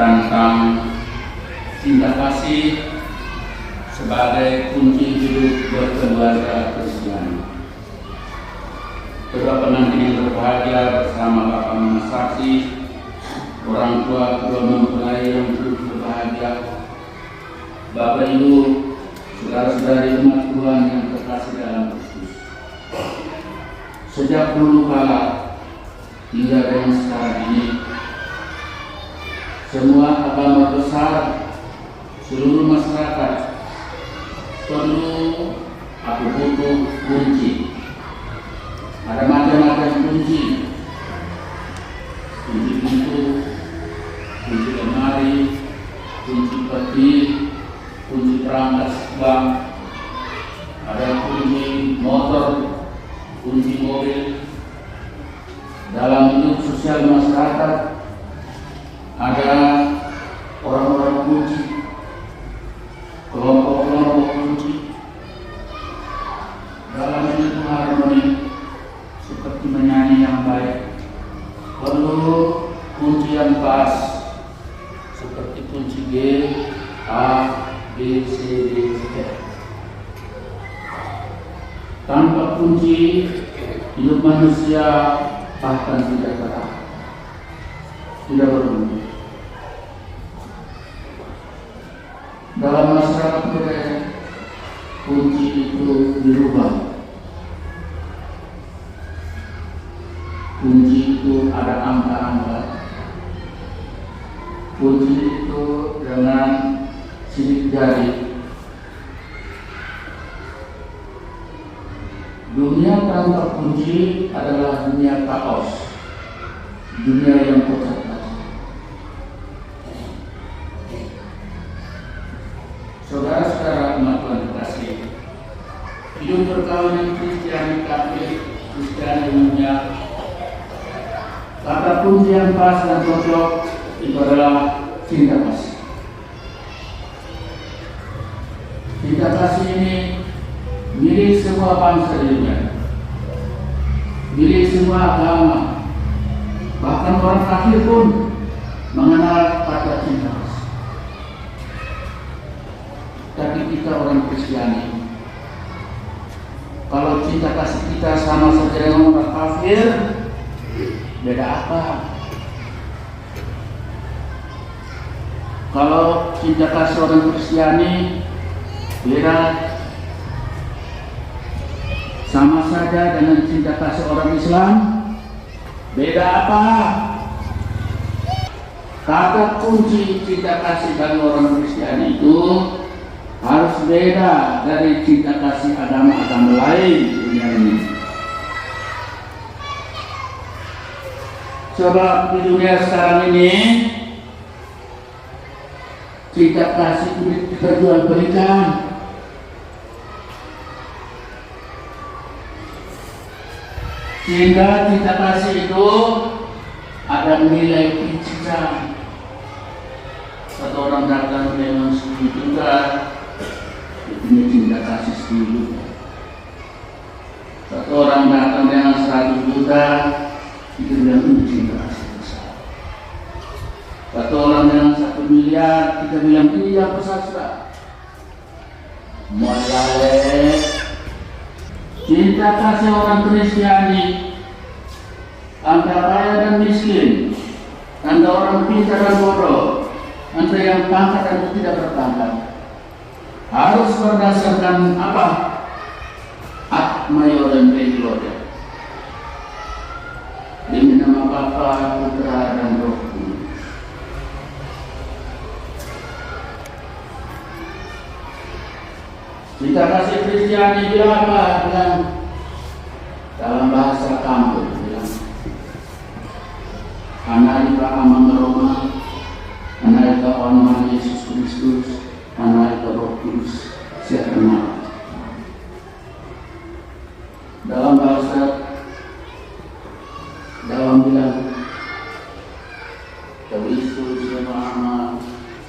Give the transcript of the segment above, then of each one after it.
tentang cinta kasih sebagai kunci hidup berkeluarga Kristen. Kedua pengantin yang berbahagia bersama Bapak Mama Saksi, orang tua kedua mempelai yang berbahagia, Bapak Ibu, saudara-saudari umat Tuhan yang terkasih dalam Kristus. Sejak dulu kala hingga dengan sekarang ini, semua agama besar, seluruh masyarakat perlu aku butuh kunci. Ada macam-macam kunci, kunci pintu, kunci lemari, kunci peti, kunci perangkat bank, ada kunci motor, kunci mobil. Dalam hidup sosial masyarakat ada orang-orang kunci, kelompok-kelompok kunci. Dalam hidup harmoni seperti menyanyi yang baik perlu kunci yang pas, seperti kunci G, A, B, C, D, E. Tanpa kunci hidup manusia bahkan tidak tetap, tidak berfungsi. Dalam masyarakat kita, kunci itu dirubah. Kunci itu ada angka-angka. Kunci itu dengan sidik jari. Dunia tanpa kunci adalah dunia kaos, dunia yang kocak-kacau. Saudara-saudara umat Tuhan terkasih, hidup perkawinan Kristiani Katolik, Kristiani umumnya, kata kunci yang pas dan cocok itu adalah cinta kasih. Cinta kasih ini milik semua bangsa di dunia, milik semua agama, bahkan orang kafir pun mengenal kata cinta kasih. Tapi kita orang Kristiani, kalau cinta kasih kita sama saja dengan orang kafir, beda apa? Kalau cinta kasih orang Kristiani beda sama saja dengan cinta kasih orang Islam, beda apa? Kata kunci cinta kasih bagi orang Kristiani itu harus beda dari cinta kasih agama-agama lain di dunia ini. Sebab di dunia sekarang ini cinta kasih itu diperjualbelikan. Sehingga cinta kasih itu ada nilai pincisan. Satu orang datang dengan 10 juta, itu cinta kasih 10 juta. Satu orang datang dengan 100 juta, itu bilang cinta kasih besar. Satu orang dengan 1 miliar, kita bilang ini yang besar. Mulai cinta kasih orang Kristiani antara kaya dan miskin, antara orang pintar dan bodoh, antara yang pangkat dan tidak berpangkat, harus berdasarkan apa? Ad maiorem Dei gloria. Demi nama Bapa, Putra dan Roh Kudus. Cinta kasih Kristiani bilang apa? Bilang dalam bahasa kampung bilang Analika amang Roma, Analika onman Yesus Kristus, Analika Roh Kudus, siap kenal. Dalam bahasa dalam bilang Kristus yang Maha,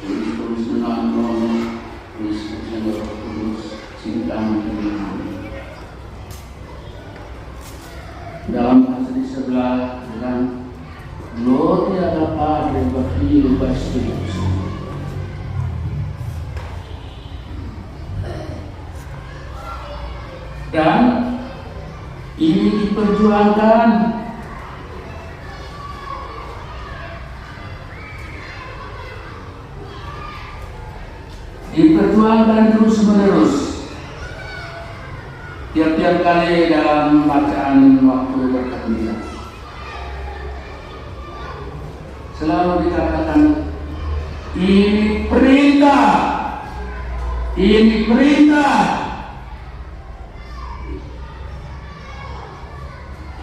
Kristus yang Roh, Kristus yang Roh Kudus, cinta mengenai. Dalam bahasa di sebelah bilang Gloria al Padre, Bakhil Basri. Dan ini diperjuangkan terus menerus tiap-tiap kali dalam bacaan waktu beraktivitas. Selalu dikatakan ini perintah, ini perintah.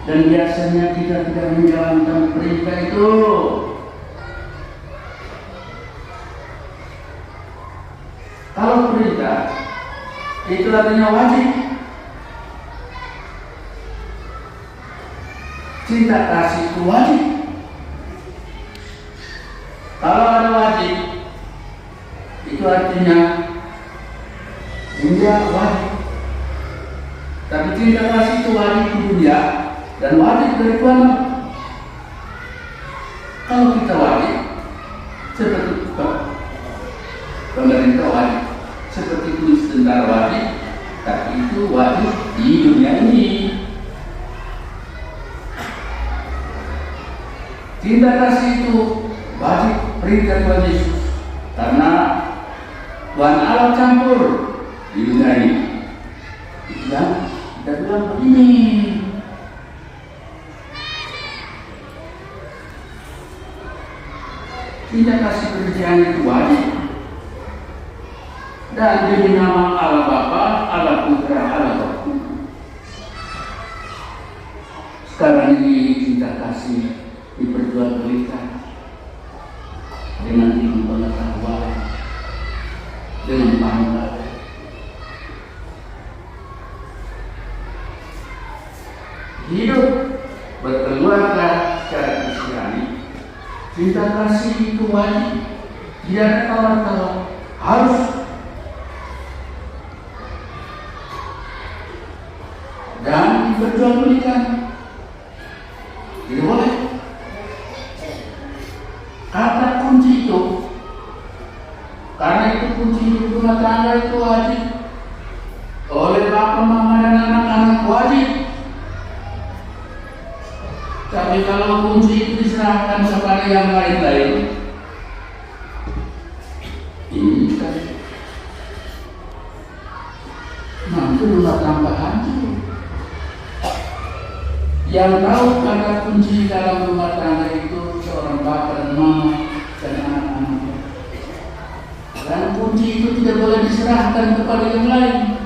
Dan biasanya kita tidak menjalankan perintah itu. Kalau perintah itu artinya wajib. Cinta kasih itu wajib. Kalau ada wajib, itu artinya dia wajib. Tapi cinta kasih itu wajib di dunia dan wajib dari Tuhan. Kalau kita wajib, seperti pemerintah wajib, seperti tulis tentara wajib, tapi itu wajib di dunia ini. Cinta kasih itu wajib perintah Tuhan Yesus, karena Tuhan Allah campur di dunia ini. Dan kita bilang begini, cinta kasih kerjaan itu wajib. Dan demi nama Allah Bapa, Allah Putra, Allah Roh. Sekarang ini cinta kasih diperjualbelikan dengan ilmu pengetahuan, dengan pangkat. Hidup berkeluarga secara Kristiani, cinta kasih itu wajib, tidak ada tawar-tawar, harus. Dan diperjualbelikan, tidak boleh. Kata kunci itu, karena itu kunci hidup rumah tangga itu wajib oleh bapak, mama dan anak-anak wajib. Tapi kalau kunci itu diserahkan kepada yang lain-lain, ini kan nanti rumah tangga hancur. Yang tahu kata kunci dalam rumah tangga itu seorang bapak dan mama dan anak-anaknya. Dan kunci itu tidak boleh diserahkan kepada yang lain.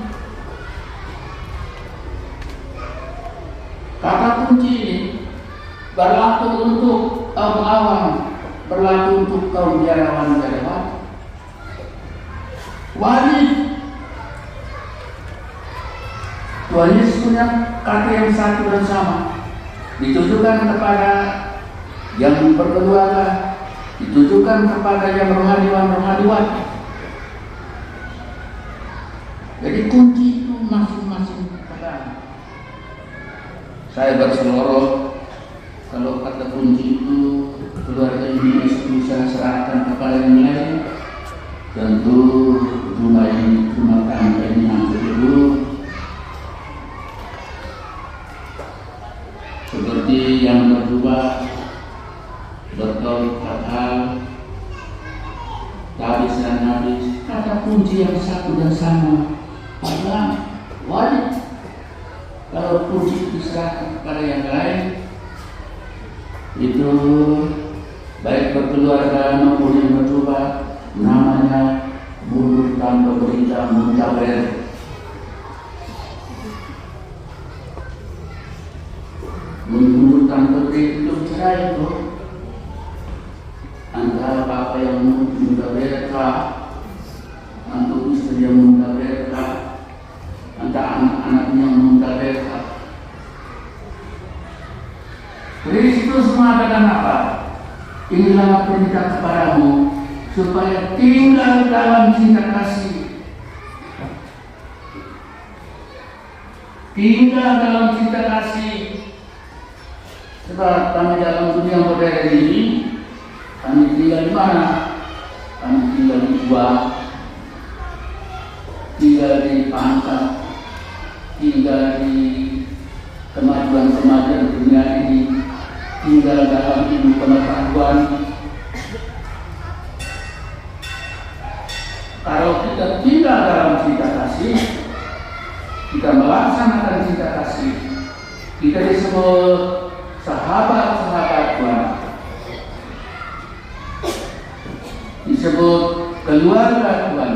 Kata kunci ini berlaku untuk kaum awam, berlaku untuk kaum biarawan-biarawan. Wajib. Tuhan Yesus punya kata yang satu dan sama, ditujukan kepada yang berkeluarga, ditujukan kepada yang rohaniwan. Jadi kunci itu masing-masing pegang. Saya berseloroh kalau kata kunci itu keluarga ini bisa serahkan kepada yang lain, tentu rumah tangga ini hancur dulu. Seperti yang berdua bertolak akal, habis dan habis, kata kunci yang satu dan sama, adalah wajib. Kalau kunci diserahkan kepada yang lain, itu baik berkeluarga maupun yang berdua, namanya mundur tanpa berita, muntaber. Mundur tanpa berita itu cerai itu antara bapak yang muntaber, untuk istri yang muntaber, antara anak-anaknya yang muntaber. Kristus mengatakan apa? Inilah perintah kepadamu, supaya tinggal dalam cinta kasih. Tinggal dalam cinta kasih. Sebab kami dalam dunia modern ini Kami tinggal di mana? Kami tinggal di gua, tinggal di pantai, tinggal di kemajuan-kemajuan dunia ini, tinggal dalam ilmu pengetahuan. Kalau kita tinggal dalam cinta kasih, kita melaksanakan cinta kasih, kita disebut sahabat-sahabat Tuhan, disebut keluarga Tuhan.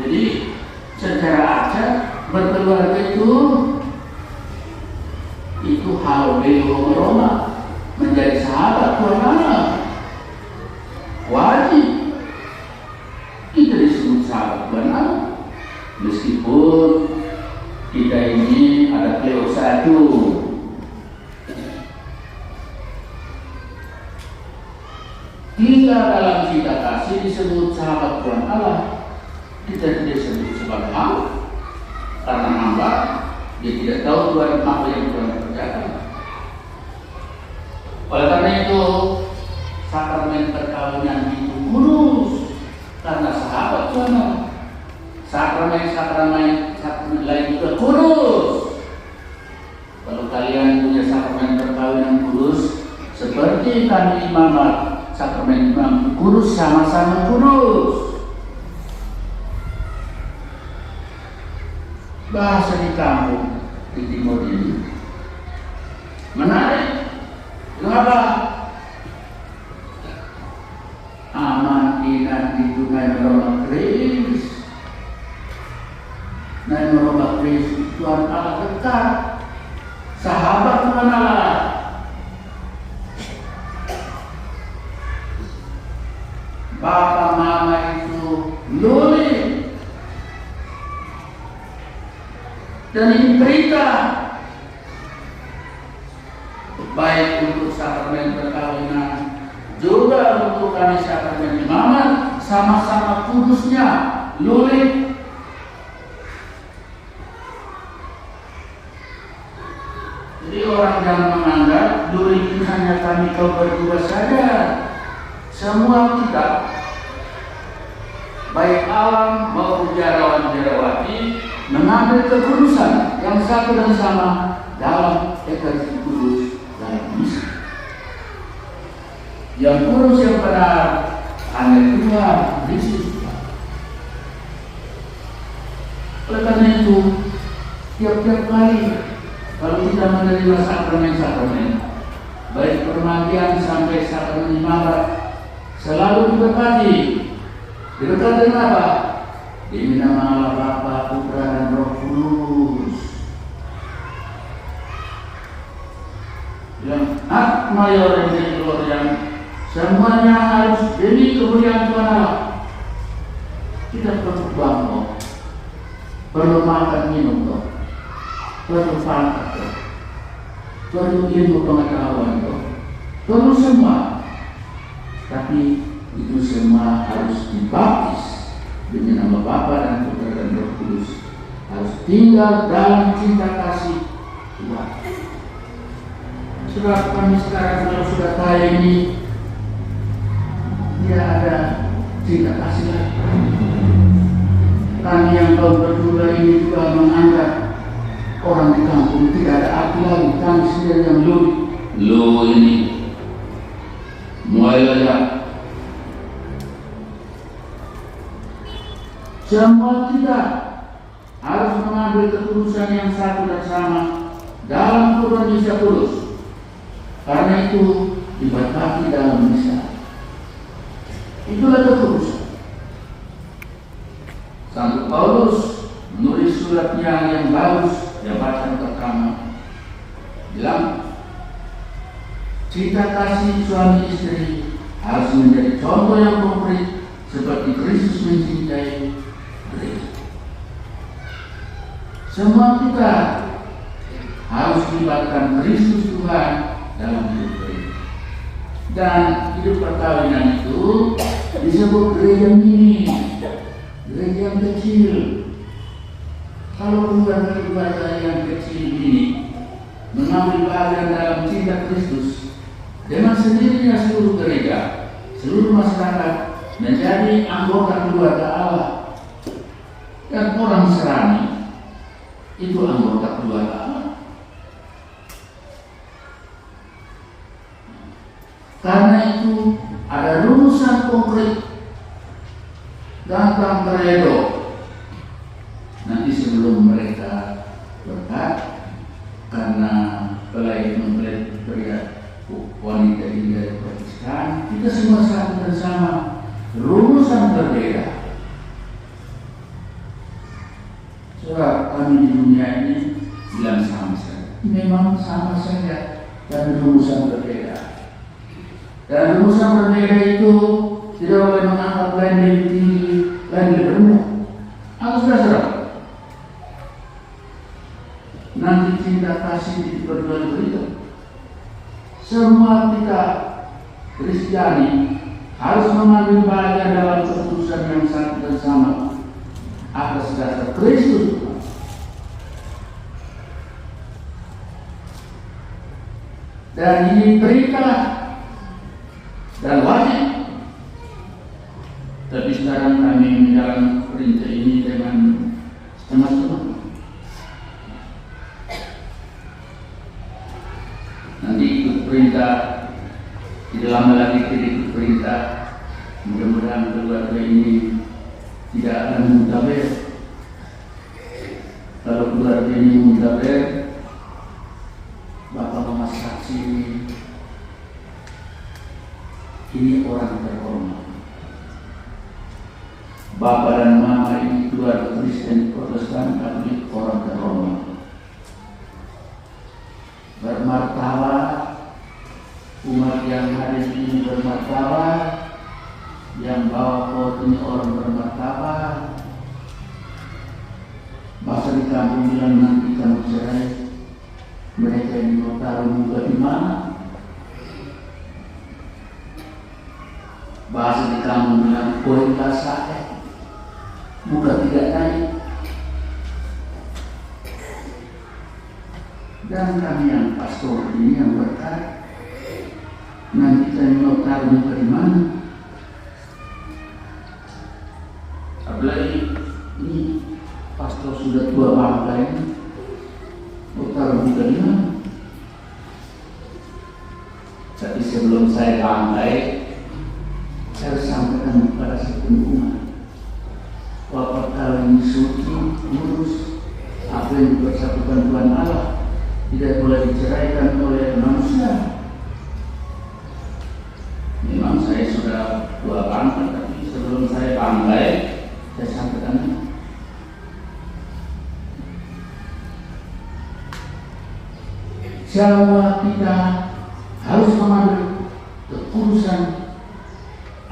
Jadi secara acak berkeluarga itu hal Roma menjadi sahabat Tuhan Allah. Wajib kita disebut sahabat Tuhan Allah, meskipun kita ini ada Cleo 1. Tinggal dalam cinta kasih disebut sahabat Tuhan Allah. Kita tidak disebut sebagai hamba, karena hamba dia tidak tahu Tuhan apa yang Tuhan kerjakan. Oleh karena itu sakramen perkawinan itu kudus, karena sahabat Tuhan Allah. Sakramen lain juga kudus. Kalau kalian punya sakramen perkawinan kudus, seperti kami imamat, sakramen imam kudus sama-sama kudus. Bahasa di kampung di timur ini menarik. Kenapa? Aman inan itu naik merubah Kris, naik merubah Kris Tuhan Allah dekat, sahabat Tuhan Allah. Bapak mama itu luli. Dan ini berita baik untuk sakramen perkawinan juga untuk kami sakramen imamat, sama-sama kudusnya, luli. Jadi orang jangan menganggap luli itu hanya kami kau berdua saja. Semua kita, baik alam maupun biarawan-biarawati, mengambil kekudusan yang satu dan sama dalam Ekaristi kudus dalam misa. Yang kudus yang benar hanya Tuhan Yesus. Oleh karena itu, tiap-tiap kali kalau kita menerima sakramen-sakramen, baik permandian sampai sakramen imamat, selalu diberkati. Diberkati dengan apa? Demi nama Allah Bapa, Putra dan Roh Kudus. Yang hak mayor dan gloria, semuanya harus demi kemuliaan Tuhan Allah. Kita perlu bangkok, perlu makan minum toh, perlu pangkat toh, perlu ilmu pengetahuan toh, perlu semua. Tapi itu semua harus dibaptis dengan nama Bapa dan Putra dan Roh Kudus, harus tinggal dalam cinta kasih Tuhan. Sebab kami sekarang kalau sudah kaya ini tidak ada cinta kasih lagi. Kami yang kaum berdua ini juga menganggap orang di kampung tidak ada arti lagi. Kami sendiri yang lu ini mulai aja. Semua kita harus mengambil keputusan yang satu dan sama dalam Tuhan Yesus Kudus. Karena itu diberkati dalam misa. Itulah keputusan. Santo Paulus menulis suratnya yang bagus, yang bacaan pertama, bilang cinta kasih suami istri harus menjadi contoh yang konkret seperti Kristus mencintai gereja. Semua kita harus melibatkan Kristus Tuhan dalam hidup gereja. Dan hidup perkawinan itu disebut gereja mini, gereja yang kecil. Kalau keluarga yang kecil ini mengambil bagian dalam cinta Kristus, dengan sendirinya seluruh gereja, seluruh masyarakat menjadi anggota keluarga Allah. Dan orang Serani itu anggota keluarga Allah. Karena itu ada rumusan konkret tentang kredo. Nanti sebelum mereka berkat, karena pelai mempelai pria wanita ini dari Protestan, kita semua satu dan sama, rumusan berbeda. Sebab kami di dunia ini bilang sama saja, memang sama saja, dan rumusan berbeda. Dan rumusan berbeda itu tidak boleh menganggap lain lebih tinggi, lain lebih rendah. Aku sudah serah. Nanti cinta kasih diperjual beliau. Semua kita Kristiani harus mengambil bagian dalam keputusan yang satu dan sama atas dasar Kristus. Dan ini perintah dan wajib. Tapi sekarang kami menjalankan perintah ini dengan setengah-setengah. Nanti ikut perintah, tidak lama lagi kita ikut perintah. Mudah-mudahan keluarga ini tidak akan muntaber. Kalau keluarga ini muntaber, Bapak Mama saksi ini orang terhormat. Bapak dan Mama ini keluarga Kristen, Protestan, Katolik, orang terhormat. Bermartabat, umat yang hadir ini bermartabat, yang bawa pot ini orang bermartabat. Bahasa di kampung bilang nanti kamu cerai, mereka ini mau taruh muka di mana? Bahasa di kampung bilang poin kasar, muka tidak naik. Dan kami yang pastor ini yang berkat, nanti kami mau taruh muka di mana? Apalagi ini pastor sudah tua bangka ini, mau taruh muka di mana? Tapi sebelum saya bangkai, saya sampaikan kepada sekumpulan, bahwa kalau ini suci, kurus, apa yang dipersatukan Tuhan Allah tidak boleh diceraikan oleh manusia. Memang saya sudah tua bangka, tapi sebelum saya bangkai, saya sampaikan semua kita harus mengambil keputusan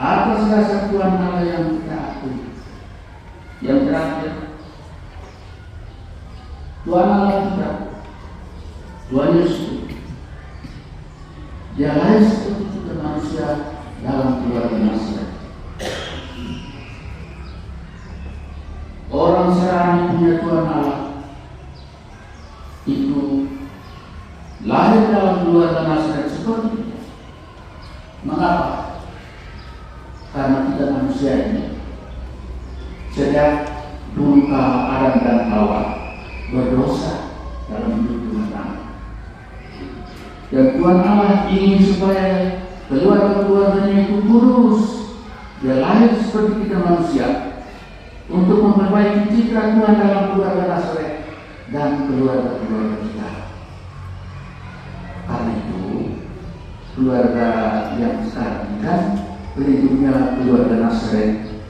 atas dasar Tuhan Allah yang kita akui. Yang terakhir, Tuhan Allah kita, Tuhan Yesus, Dia lahir seperti kita manusia dalam keluarga Nazaret. Orang Serani punya Tuhan Allah itu lahir dalam keluarga Nazaret seperti kita. Mengapa? Karena kita manusia ini sejak dulu Adam dan Hawa berdosa dalam hidup rumah tangga. Dan Tuhan Allah ingin supaya keluarga-keluarganya itu kurus. Dia lahir seperti kita manusia untuk memperbaiki citra Tuhan dalam keluarga Nazaret dan keluarga-keluarga kita. Karena itu keluarga yang sekarang kan bentuknya keluarga Nazaret,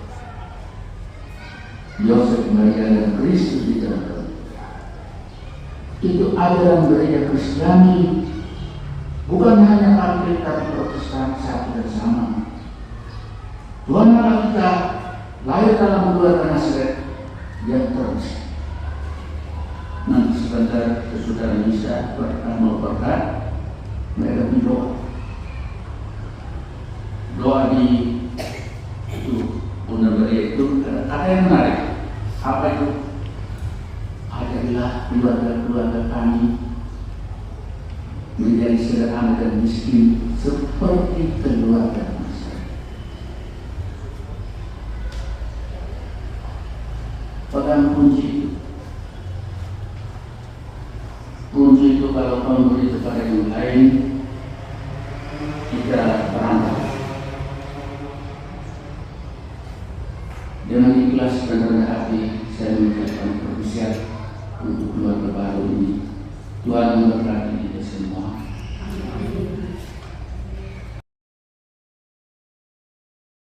Yosef, Maria, dan Kristus di dalam itu ajaran gereja Kristiani, bukan hanya Katolik tapi Protestan satu dan sama. Tuhan Allah kita lahir dalam keluarga Nazaret yang terus. Nanti sebentar saudara bisa mau berkat, mereka berdoa. Doa di itu benar-benar itu ada yang menarik. Apa itu? Ajarilah keluarga-keluarga kami sederhana dan miskin seperti keluarga manusia. Pegang kunci itu. Kunci itu kalau kau beri kepada yang lain, kita perantau. Dengan ikhlas dan rendah hati, saya mengucapkan persiapan untuk keluarga baru ini. Tuhan memberkati.